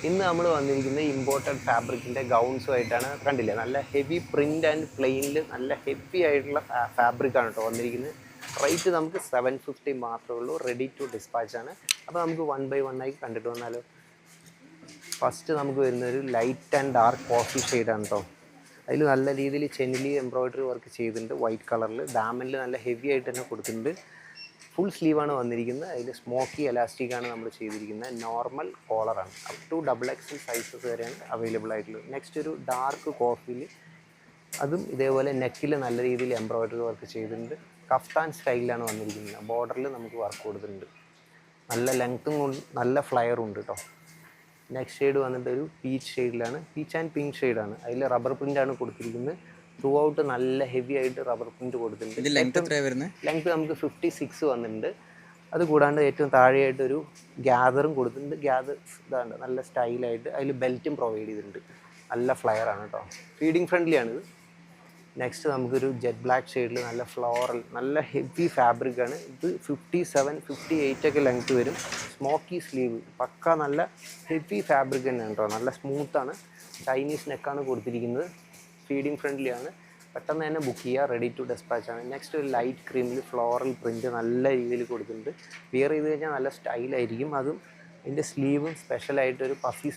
ഇന്ന് നമ്മൾ വന്നിരിക്കുന്നത് ഇമ്പോർട്ടഡ് ഫാബ്രിക്കിൻ്റെ ഗൗൺസുമായിട്ടാണ്. കണ്ടില്ലേ, നല്ല ഹെവി പ്രിൻ്റ് ആൻഡ് പ്ലെയിനിൽ നല്ല ഹെവി ആയിട്ടുള്ള ഫാബ്രിക്കാണ് കേട്ടോ വന്നിരിക്കുന്നത്. റേറ്റ് നമുക്ക് 750 മാത്രമേ ഉള്ളൂ. റെഡി ടു ഡിസ്പാച്ച് ആണ്. അപ്പോൾ നമുക്ക് വൺ ബൈ വൺ ആയി കണ്ടിട്ട് വന്നാലോ. ഫസ്റ്റ് നമുക്ക് വരുന്നൊരു ലൈറ്റ് ആൻഡ് ഡാർക്ക് കോഫി ഷെയ്ഡാണ് കേട്ടോ. അതിൽ നല്ല രീതിയിൽ ചെന്നിലി എംബ്രോയ്ഡറി വർക്ക് ചെയ്തിട്ടുണ്ട്. വൈറ്റ് കളറിൽ ഡാമനിൽ നല്ല ഹെവി ആയിട്ട് തന്നെ കൊടുത്തിട്ടുണ്ട്. ഫുൾ സ്ലീവാണ് വന്നിരിക്കുന്നത്. അതിൽ സ്മോക്കി എലാസ്റ്റിക്കാണ് നമ്മൾ ചെയ്തിരിക്കുന്നത്. നോർമൽ കോളറാണ്. അപ് ടു XXL സൈസസ് വരെയാണ് അവൈലബിൾ ആയിട്ടുള്ളത്. നെക്സ്റ്റ് ഒരു ഡാർക്ക് കോഫിയിൽ അതും ഇതേപോലെ നെക്കിൽ നല്ല രീതിയിൽ എംബ്രോയ്ഡറി വർക്ക് ചെയ്തിട്ടുണ്ട്. കഫ്താൻ സ്റ്റൈലിലാണ് വന്നിരിക്കുന്നത്. ബോർഡറിൽ നമുക്ക് വർക്ക് കൊടുത്തിട്ടുണ്ട്. നല്ല ലെങ്ത്തും നല്ല ഫ്ലയറും ഉണ്ട് കേട്ടോ. നെക്സ്റ്റ് ഷെയ്ഡ് വന്നിട്ട് ഒരു പീച്ച് ഷെയ്ഡിലാണ്. പീച്ച് ആൻഡ് പിങ്ക് ഷെയ്ഡാണ്. അതിൽ റബ്ബർ പ്രിൻ്റാണ് കൊടുത്തിരിക്കുന്നത്. ത്രൂ ഔട്ട് നല്ല ഹെവി ആയിട്ട് റബ്ബർ പ്രിൻറ്റ് കൊടുത്തിട്ടുണ്ട്. ലെങ്ത് നമുക്ക് 56 വന്നിട്ടുണ്ട്. അത് കൂടാണ്ട് ഏറ്റവും താഴെയായിട്ടൊരു ഗ്യാദറും കൊടുത്തിട്ടുണ്ട്. ഇതാണ് നല്ല സ്റ്റൈലായിട്ട്. അതിൽ ബെൽറ്റും പ്രൊവൈഡ് ചെയ്തിട്ടുണ്ട്. നല്ല ഫ്ലയറാണ് കേട്ടോ. ഫീഡിങ് ഫ്രണ്ട്ലിയാണിത്. നെക്സ്റ്റ് നമുക്കൊരു ജെറ്റ് ബ്ലാക്ക് ഷെയ്ഡിൽ നല്ല ഫ്ലോറൽ നല്ല ഹെവി ഫാബ്രിക്കാണ്. ഇത് 57, 58 ഒക്കെ ലെങ്ത്ത് വരും. സ്മോക്കി സ്ലീവ് പക്ക നല്ല ഹെവി ഫാബ്രിക് തന്നെയാണ് കേട്ടോ. നല്ല സ്മൂത്താണ്. ചൈനീസ് നെക്കാണ് കൊടുത്തിരിക്കുന്നത്. ഫീഡിങ് ഫ്രണ്ട്ലിയാണ്. പെട്ടെന്ന് തന്നെ ബുക്ക് ചെയ്യുക. റെഡി ടു ഡെസ്പാച്ച് ആണ്. നെക്സ്റ്റ് ഒരു ലൈറ്റ് ക്രീമിൽ ഫ്ലോറൽ പ്രിൻറ്റ് നല്ല രീതിയിൽ കൊടുത്തിട്ടുണ്ട്. വിയർ ചെയ്ത് കഴിഞ്ഞാൽ നല്ല സ്റ്റൈലായിരിക്കും. അതും ഇതിൻ്റെ സ്ലീവും സ്പെഷ്യലായിട്ടൊരു പഫി